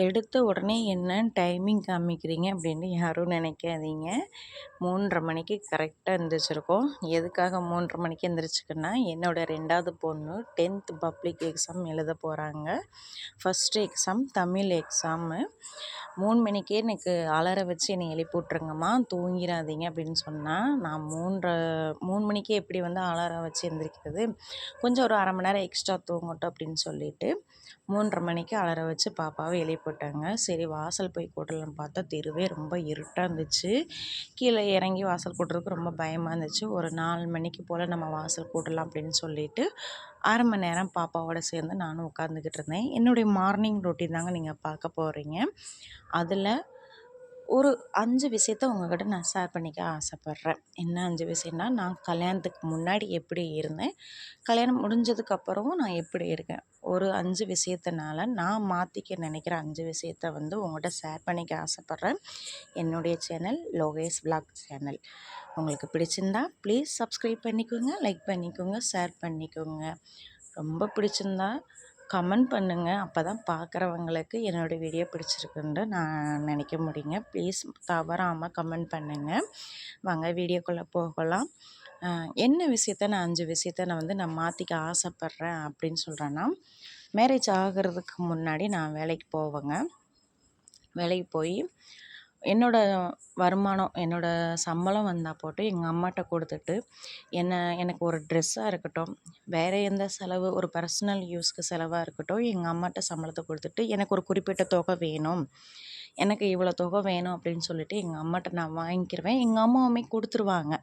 எடுத்த உடனே என்ன டைமிங் காமிக்கிறீங்க அப்படின்னு யாரும் நினைக்காதீங்க. 3:30 மணிக்கு கரெக்டாக எந்திரிச்சிருக்கோம். எதுக்காக 3:30 மணிக்கு எந்திரிச்சுக்குன்னா, என்னோட 2வது பொண்ணு 10th பப்ளிக் எக்ஸாம் எழுத போகிறாங்க. First exam Tamil exam. 3 மணிக்கே எனக்கு அலாரம் வச்சு என்னை எழுப்பி விட்ருங்கம்மா, தூங்கிடாதீங்க அப்படின்னு சொன்னால், நான் 3 மணிக்கே எப்படி வந்து அலாரம் வச்சு எந்திரிக்கிறது, கொஞ்சம் ஒரு அரை மணி நேரம் எக்ஸ்ட்ரா தூங்கட்டும் அப்படின்னு சொல்லிட்டு 3:30 மணிக்கு அலாரம் வச்சு பாப்பாவை எழுப்பிவிட்டாங்க. சரி வாசல் போய் கூட்டலான்னு பார்த்தா தெருவே ரொம்ப இருட்டாக இருந்துச்சு. கீழே இறங்கி வாசல் கூட்டுறதுக்கு ரொம்ப பயமாக இருந்துச்சு. ஒரு 4 மணிக்கு போல் நம்ம வாசல் கூட்டலாம் அப்படின்னு சொல்லிட்டு அரை மணி நேரம் பாப்பாவோட சேர்ந்து நானும் உட்காந்துக்கிட்டு இருந்தேன். என்னுடைய மார்னிங் ரொட்டீன் தாங்க நீங்கள் பார்க்க போகிறீங்க. அதில் ஒரு 5 விஷயத்த உங்ககிட்ட நான் ஷேர் பண்ணிக்க ஆசைப்பட்றேன். என்ன 5 விஷயம்னா, நான் கல்யாணத்துக்கு முன்னாடி எப்படி இருந்தேன், கல்யாணம் முடிஞ்சதுக்கப்புறமும் நான் எப்படி இருக்கேன். ஒரு 5 விஷயத்தினால நான் மாற்றிக்க நினைக்கிற 5 விஷயத்த வந்து உங்கள்கிட்ட ஷேர் பண்ணிக்க ஆசைப்பட்றேன். என்னுடைய சேனல் லோகேஷ் விலாக் சேனல். உங்களுக்கு பிடிச்சிருந்தா ப்ளீஸ் சப்ஸ்கிரைப் பண்ணிக்கோங்க, லைக் பண்ணிக்கோங்க, ஷேர் பண்ணிக்கோங்க. ரொம்ப பிடிச்சிருந்தா கமெண்ட் பண்ணுங்கள். அப்போ தான் பார்க்குறவங்களுக்கு என்னோடய வீடியோ பிடிச்சிருக்குன்னு நான் நினைக்க முடியுங்க. ப்ளீஸ் தவறாமல் கமெண்ட் பண்ணுங்கள். வாங்க வீடியோக்குள்ளே போகலாம். என்ன விஷயத்த நான் 5 விஷயத்த நான் மாற்றிக்க ஆசைப்பட்றேன் அப்படின்னு சொல்கிறேன்னா, மேரேஜ் ஆகிறதுக்கு முன்னாடி நான் வேலைக்கு போவேங்க. வேலைக்கு போய் என்னோடய வருமானம், என்னோடய சம்பளம் வந்தால் போட்டு எங்கள் அம்மாட்ட கொடுத்துட்டு, எனக்கு ஒரு ட்ரெஸ்ஸாக இருக்கட்டும், வேறு எந்த செலவு, ஒரு பர்சனல் யூஸ்க்கு செலவாக இருக்கட்டும், எங்கள் அம்மாட்ட சம்பளத்தை கொடுத்துட்டு, எனக்கு ஒரு குறிப்பிட்ட தொகை வேணும், எனக்கு இவ்வளோ தொகை வேணும் அப்படின்னு சொல்லிட்டு எங்கள் அம்மாட்ட நான் வாங்கிக்கிருவேன். எங்கள் அம்மாவுமே கொடுத்துருவாங்க.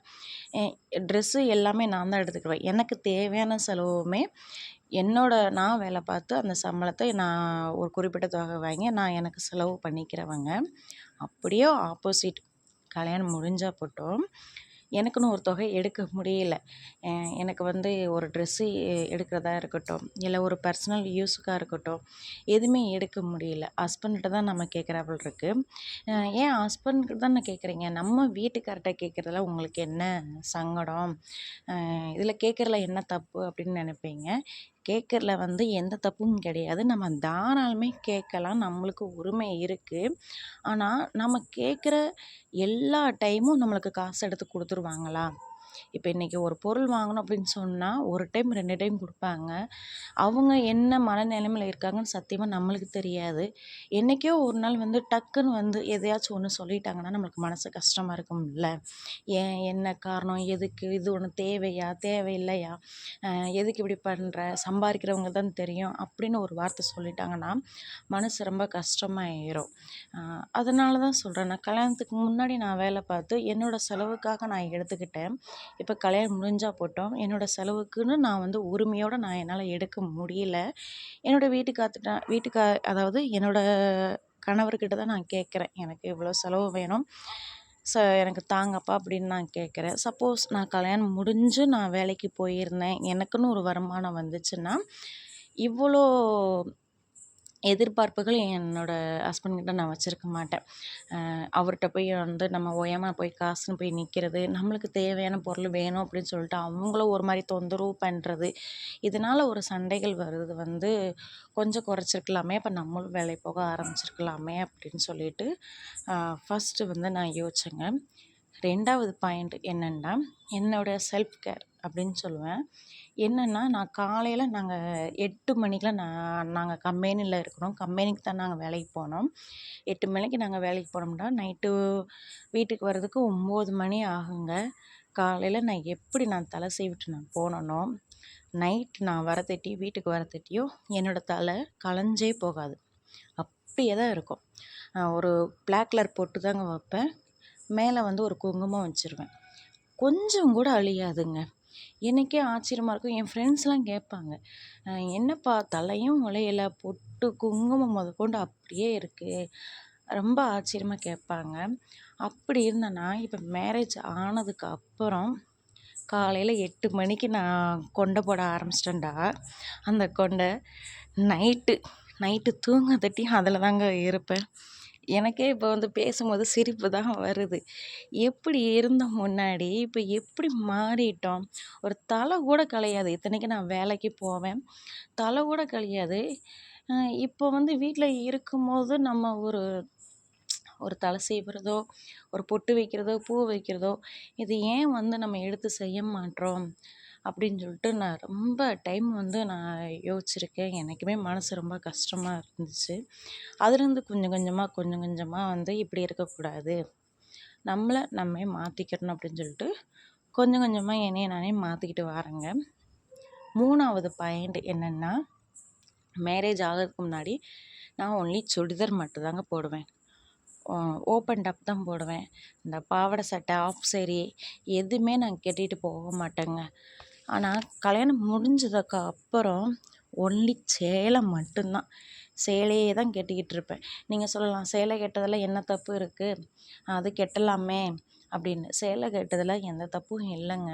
ட்ரெஸ்ஸு எல்லாமே நான் தான் எடுத்துக்கிடுவேன். எனக்கு தேவையான செலவுமே நான் வேலை பார்த்து அந்த சம்பளத்தை நான் ஒரு குறிப்பிட்ட தொகை வாங்கி நான் எனக்கு செலவு பண்ணிக்கிறவங்க. அப்படியே ஆப்போசிட், கல்யாணம் முடிஞ்சா போட்டும் எனக்குன்னு ஒரு தொகை எடுக்க முடியல. எனக்கு வந்து ஒரு ட்ரெஸ்ஸு எடுக்கிறதா இருக்கட்டும், இல்லை ஒரு பர்சனல் யூஸுக்காக இருக்கட்டும், எதுவுமே எடுக்க முடியல. ஹஸ்பண்ட்கிட்ட தான் நம்ம கேட்குறாப்புல இருக்கு. ஏன் ஹஸ்பண்ட்கிட்ட தானே கேட்குறீங்க, நம்ம வீட்டுக்கார்ட்ட கேட்குறதுல உங்களுக்கு என்ன சங்கடம், இதில் கேட்குறதுல என்ன தப்பு அப்படின்னு நினைப்பீங்க. கேட்குறதுல வந்து எந்த தப்பும் கிடையாது. நம்ம தாராளமே கேட்கலாம். நம்மளுக்கு உரிமை இருக்குது. ஆனால் நம்ம கேட்குற எல்லா டைமும் நம்மளுக்கு காசு எடுத்து கொடுத்துருவாங்களா? இப்போ இன்றைக்கி ஒரு பொருள் வாங்கணும் அப்படின்னு சொன்னால், ஒரு டைம் 2 டைம் கொடுப்பாங்க. அவங்க என்ன மனநிலைமையில் இருக்காங்கன்னு சத்தியமாக நம்மளுக்கு தெரியாது. என்றைக்கோ ஒரு நாள் வந்து டக்குன்னு வந்து எதையாச்சும் ஒன்று சொல்லிட்டாங்கன்னா நம்மளுக்கு மனசு கஷ்டமாக இருக்கும்ல. ஏன், என்ன காரணம், எதுக்கு, இது ஒன்று தேவையா, தேவையில்லையா, எதுக்கு இப்படி பண்ணுற, சம்பாதிக்கிறவங்க தான் தெரியும் அப்படின்னு ஒரு வார்த்தை சொல்லிட்டாங்கன்னா மனசு ரொம்ப கஷ்டமாயிரும். அதனால தான் சொல்கிறேன், நான் கல்யாணத்துக்கு முன்னாடி நான் வேலை பார்த்து என்னோடய செலவுக்காக நான் எடுத்துக்கிட்டேன். இப்போ கல்யாணம் முடிஞ்சா போட்டோம், என்னோடய செலவுக்குன்னு நான் வந்து உரிமையோடு நான் என்னால் எடுக்க முடியல. என்னோடய அதாவது என்னோடய கணவர்கிட்ட தான் நான் கேட்குறேன், எனக்கு இவ்வளோ செலவு வேணும், எனக்கு தாங்கப்பா அப்படின்னு நான் கேட்குறேன். சப்போஸ் நான் கல்யாணம் முடிஞ்சு நான் வேலைக்கு போயிருந்தேன், எனக்குன்னு ஒரு வருமானம் வந்துச்சுன்னா, இவ்வளோ எதிர்பார்ப்புகள் என்னோடய ஹஸ்பண்ட்கிட்ட நான் வச்சுருக்க மாட்டேன். அவர்கிட்ட போய் வந்து நம்ம ஓயாமல் போய் காசுன்னு போய் நிற்கிறது, நம்மளுக்கு தேவையான பொருள் வேணும் அப்படின்னு சொல்லிட்டு அவங்கள ஒரு மாதிரி தொந்தரவு பண்ணுறது, இதனால் ஒரு சண்டைகள் வருது வந்து கொஞ்சம் குறைச்சிருக்கலாமே, அப்போ நம்மளும் வேலை போக ஆரம்பிச்சிருக்கலாமே அப்படின்னு சொல்லிட்டு ஃபஸ்ட்டு வந்து நான் யோசிச்சேங்க. 2வது பாயிண்ட் என்னென்னா, என்னோடய செல்ஃப் கேர் அப்படின்னு சொல்லுவேன். என்னென்னா, நான் காலையில் நாங்கள் 8 மணிக்கெலாம் நாங்கள் கம்பெனியில் இருக்கிறோம். கம்பெனிக்கு தான் நாங்கள் வேலைக்கு போனோம். 8 மணிக்கு நாங்கள் வேலைக்கு போனோம்னா நைட்டு வீட்டுக்கு வர்றதுக்கு 9 மணி ஆகுங்க. காலையில் நான் தலை சீவிட்டு நான் போனேனோ, நைட் நான் வீட்டுக்கு வரத்தட்டியும் என்னோடய தலை கலைஞ்சே போகாது. அப்படியே தான் இருக்கும். ஒரு பிளாக் கலர் பொட்டு தாங்க வைப்பேன். மேலே வந்து ஒரு குங்குமம் வச்சுருவேன். கொஞ்சம் கூட அழியாதுங்க. எனக்கே ஆச்சரியமாக இருக்கும். என் ஃப்ரெண்ட்ஸ்லாம் கேட்பாங்க, என்னப்பா தலையும் உலையல, பொட்டு குங்குமம் முதற்கொண்டு அப்படியே இருக்குது, ரொம்ப ஆச்சரியமாக கேட்பாங்க. அப்படி இருந்தேன்னா, இப்போ மேரேஜ் ஆனதுக்கு அப்புறம் காலையில் 8 மணிக்கு நான் கொண்டை போட ஆரம்பிச்சிட்டேன்டா, அந்த கொண்டை நைட்டு தூங்க தட்டி அதில் தாங்க இருப்பேன். எனக்கே இப்போ வந்து பேசும்போது சிரிப்பு தான் வருது. எப்படி இருந்தோம் முன்னாடி, இப்போ எப்படி மாறிட்டோம். ஒரு தலை கூட கலையாது. இத்தனைக்கும் நான் வேலைக்கு போவேன், தலை கூட கலையாது. இப்போ வந்து வீட்டில் இருக்கும்போது நம்ம ஒரு ஒரு தலை சீவுறதோ, ஒரு பொட்டு வைக்கிறதோ, பூ வைக்கிறதோ, இது ஏன் வந்து நம்ம எடுத்து செய்ய மாட்றோம்? அப்படின்னு சொல்லிட்டு நான் ரொம்ப டைம் வந்து நான் யோசிச்சிருக்கேன். எனக்குமே மனசு ரொம்ப கஷ்டமா இருந்துச்சு. அதுலேருந்து கொஞ்சம் கொஞ்சமா, கொஞ்சம் கொஞ்சமா வந்து இப்படி இருக்கக்கூடாது. நம்மள நம்மே மாத்திக்கிறணும் அப்படின்னு சொல்லிட்டு, கொஞ்சம் கொஞ்சமா என்னைய நானே மாத்திக்கிட்டு வரேங்க. 3வது பாயிண்ட் என்னன்னா, மேரேஜ் ஆகறதுக்கு முன்னாடி நான் ஒன்லி சுடிதார் மட்டும் தாங்க போடுவேன். ஓப்பன் டாப் தான் போடுவேன். இந்த பாவாடை சட்டை, ஆஃப் சாரி எதுவுமே நான் கட்டிட்டு போக மாட்டேங்க. ஆனால் கல்யாணம் முடிஞ்சதுக்கு அப்புறம் ஒன்லி சேலை மட்டும்தான். சேலையே தான் கட்டிக்கிட்டு இருப்பேன். நீங்கள் சொல்லலாம், சேலை கட்டுறதுல என்ன தப்பு இருக்குது? அது கட்டலாமே அப்படின்னு. சேலை கட்டுறதுல எந்த தப்பும் இல்லைங்க.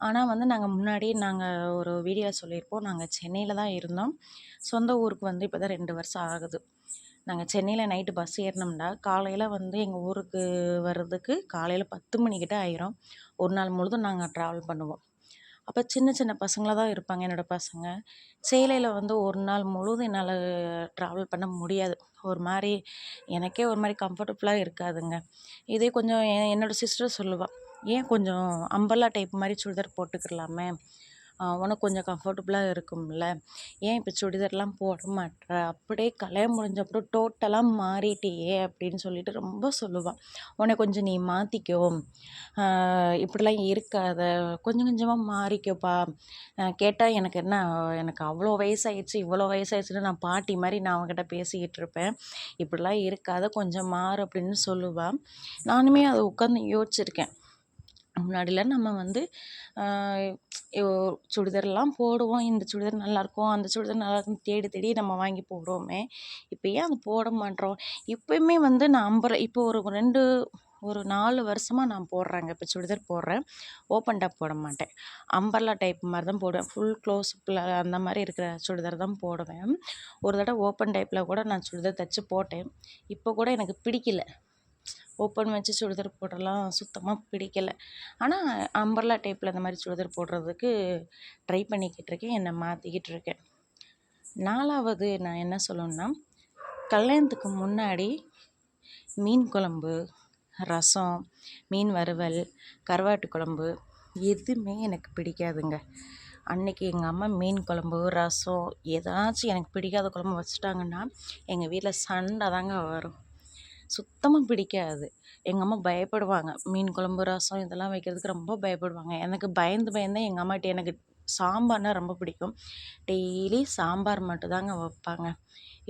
ஆனால் வந்து நாங்கள் ஒரு வீடியோவில் சொல்லியிருப்போம். நாங்கள் சென்னையில் தான் இருந்தோம். சொந்த ஊருக்கு வந்து இப்போ தான் 2 வருஷம் ஆகுது. நாங்கள் சென்னையில் நைட்டு பஸ் ஏறினோம்னா காலையில் வந்து எங்கள் ஊருக்கு வர்றதுக்கு காலையில் 10 மணிக்கிட்ட ஆயிரும். ஒரு நாள் முழுதும் நாங்கள் ட்ராவல் பண்ணுவோம். அப்போ சின்ன சின்ன பசங்களாக தான் இருப்பாங்க என்னோடய பசங்க. சேலையில் வந்து ஒரு நாள் முழுதும் என்னால் ட்ராவல் பண்ண முடியாது. ஒரு மாதிரி எனக்கே ஒரு மாதிரி கம்ஃபர்டபுளாக இருக்காதுங்க. இதே கொஞ்சம் என்னோடய சிஸ்டர் சொல்லுவாள், ஏன் கொஞ்சம் அம்பர்லா டைப் மாதிரி சுடிதார் போட்டுக்கிறலாமே, உனக்கு கொஞ்சம் கம்ஃபர்டபுளாக இருக்கும்ல, ஏன் இப்போ சுடிதார்லாம் போட மாட்ற, அப்படியே கல்யாணம் முடிஞ்ச அப்புறம் டோட்டலாக மாறிட்டியே அப்படின்னு சொல்லிட்டு ரொம்ப சொல்லுவாள். உன்னை கொஞ்சம் நீ மாற்றிக்கோ, இப்படிலாம் இருக்காத, கொஞ்சம் கொஞ்சமாக மாறிக்கப்பா. கேட்டால் எனக்கு என்ன, எனக்கு அவ்வளோ வயசாயிடுச்சு, இவ்வளோ வயசாயிடுச்சுன்னு நான் பாட்டி மாதிரி நான் அவங்ககிட்ட பேசிக்கிட்டு இருப்பேன். இப்படிலாம் இருக்காத, கொஞ்சம் மாறு அப்படின்னு சொல்லுவாள். நானுமே அதை உட்காந்து யோசிச்சிருக்கேன். முன்னாடிலாம் நம்ம வந்து சுடிதார்லாம் போடுவோம். இந்த சுடிதார் நல்லாயிருக்கும், அந்த சுடிதார் நல்லாயிருக்குன்னு தேடி தேடி நம்ம வாங்கி போடுவோமே. இப்போ ஏன் அது போட மாட்றோம்? இப்பயுமே வந்து நான் இப்போ ஒரு 4 வருஷமா நான் போடுறேங்க. இப்போ சுடிதார் போடுறேன். ஓப்பன் டாப் போட மாட்டேன். அம்பர்லா டைப் மாதிரி தான் போடுவேன். ஃபுல் க்ளோஸில் அந்த மாதிரி இருக்கிற சுடிதார் தான் போடுவேன். ஒரு தடவை ஓப்பன் டைப்பில் கூட நான் சுடிதார் தைச்சு போட்டேன். இப்போ கூட எனக்கு பிடிக்கல. ஓப்பன் வச்சு சுடிதார் போடலாம் சுத்தமாக பிடிக்கல. ஆனால் அம்பர்லா டைப்பில் இந்த மாதிரி சுடிதார் போடுறதுக்கு ட்ரை பண்ணிக்கிட்டு இருக்கேன். என்னை மாற்றிக்கிட்டு இருக்கேன். 4வது நான் என்ன சொல்லணுன்னா, கல்யாணத்துக்கு முன்னாடி மீன் குழம்பு, ரசம், மீன் வறுவல், கருவாட்டு குழம்பு எதுவுமே எனக்கு பிடிக்காதுங்க. அன்றைக்கி எங்கள் அம்மா மீன் குழம்பு, ரசம் ஏதாச்சும் எனக்கு பிடிக்காத குழம்பு வச்சுட்டாங்கன்னா எங்கள் வீட்டில் சண்டை தாங்க வரும். சுத்தமாக பிடிக்காது. எங்கள் அம்மா பயப்படுவாங்க. மீன் குழம்பு, ரசம் இதெல்லாம் வைக்கிறதுக்கு ரொம்ப பயப்படுவாங்க. எனக்கு பயந்து பயந்தே எங்கள் அம்மாட்ட எனக்கு சாம்பார்னா ரொம்ப பிடிக்கும். டெய்லி சாம்பார் மட்டும் தாங்க வைப்பாங்க.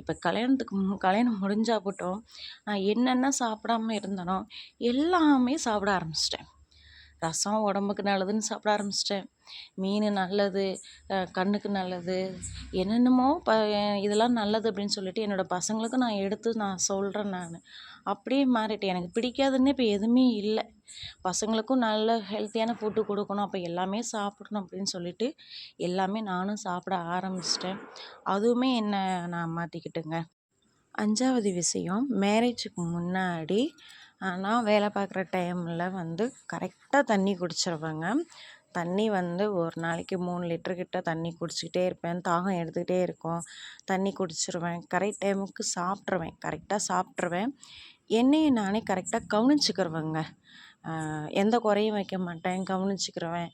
இப்போ கல்யாணம் முடிஞ்சாகட்டும், நான் என்னென்ன சாப்பிடாம இருந்தேனோ எல்லாமே சாப்பிட ஆரம்பிச்சிட்டேன். ரசம் உடம்புக்கு நல்லதுன்னு சாப்பிட ஆரம்பிச்சிட்டேன். மீன் நல்லது, கண்ணுக்கு நல்லது, என்னென்னமோ இதெல்லாம் நல்லது அப்படின்னு சொல்லிட்டு என்னோடய பசங்களுக்கும் நான் எடுத்து நான் சொல்கிறேன் நான். அப்படியே மாறிட்டேன். எனக்கு பிடிக்காதுன்னு இப்போ எதுவுமே இல்லை. பசங்களுக்கும் நல்ல ஹெல்த்தியான ஃபுட்டு கொடுக்கணும், அப்போ எல்லாமே சாப்பிடணும் அப்படின்னு சொல்லிட்டு எல்லாமே நானும் சாப்பிட ஆரம்பிச்சிட்டேன். அதுவுமே என்னை நான் மாற்றிக்கிட்டேங்க. 5வது விஷயம், மேரேஜுக்கு முன்னாடி நான் வேலை பார்க்குற டைமில் வந்து கரெக்டாக தண்ணி குடிச்சிருவேங்க. தண்ணி வந்து ஒரு நாளைக்கு 3 லிட்டர் கிட்ட தண்ணி குடிச்சிக்கிட்டே இருப்பேன். தாகம் எடுத்துக்கிட்டே இருக்கும். தண்ணி குடிச்சிருவேன். கரெக்ட் டைமுக்கு சாப்பிட்ருவேன். கரெக்டாக சாப்பிட்ருவேன். என்னையை நானே கரெக்டாக கவனிச்சுக்கிருவேங்க. எந்த குறையும் வைக்க மாட்டேன், கவனிச்சுக்கிருவேன்.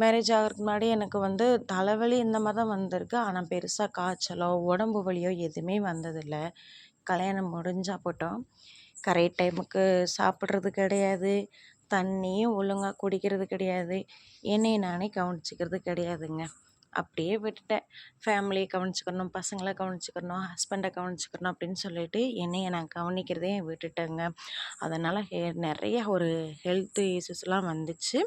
மேரேஜ் ஆகிறதுக்கு முன்னாடி எனக்கு வந்து தலைவலி இந்த மாதிரி தான் வந்திருக்கு. ஆனால் பெருசாக காய்ச்சலோ உடம்பு வலியோ எதுவுமே வந்ததில்லை. கல்யாணம் முடிஞ்சா போட்டோம் கரெக்ட் டைமுக்கு சாப்பிட்றது கிடையாது, தண்ணியும் ஒழுங்காக குடிக்கிறது கிடையாது, என்னையை நானே கவனிச்சிக்கிறது கிடையாதுங்க. அப்படியே விட்டுட்டேன். ஃபேமிலியை கவனிச்சுக்கணும், பசங்களை கவனிச்சுக்கணும், ஹஸ்பண்டை கவனிச்சுக்கணும் அப்படின்னு சொல்லிட்டு என்னையை நான் கவனிக்கிறதே விட்டுட்டேங்க. அதனால் நிறைய ஒரு ஹெல்த் இஷ்யூஸ்லாம் வந்துச்சு.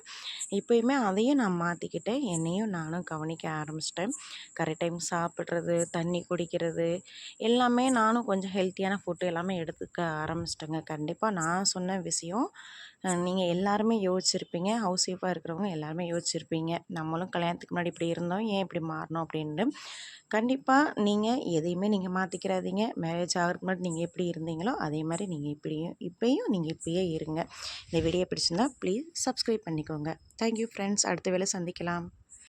இப்போயுமே அதையும் நான் மாற்றிக்கிட்டேன். என்னையும் நானும் கவனிக்க ஆரம்பிச்சிட்டேன். கரெக்ட் டைம் சாப்பிட்றது, தண்ணி குடிக்கிறது எல்லாமே நானும் கொஞ்சம் ஹெல்த்தியான ஃபுட்டு எல்லாமே எடுத்துக்க ஆரம்பிச்சிட்டேங்க. கண்டிப்பாக நான் சொன்ன விஷயம் நீங்கள் எல்லாருமே யோசிச்சிருப்பீங்க. ஹவுஸ் ஒய்ஃபாக இருக்கிறவங்க எல்லாருமே யோசிச்சிருப்பீங்க. நம்மளும் கல்யாணத்துக்கு முன்னாடி இப்படி இருந்தோம், ஏன் இப்படி மாறினோம் அப்படின்ட்டு. கண்டிப்பாக நீங்கள் எதையுமே நீங்கள் மாற்றிக்கிறாதீங்க. மேரேஜ் ஆகிறதுக்கு முன்னாடி நீங்கள் எப்படி இருந்தீங்களோ அதே மாதிரி நீங்கள் இப்பயும் நீங்கள் இப்படியே இருங்க. இந்த வீடியோ பிடிச்சிருந்தா ப்ளீஸ் சப்ஸ்கிரைப் பண்ணிக்கோங்க. Thank you friends. அடுத்த வேளை சந்திக்கலாம்.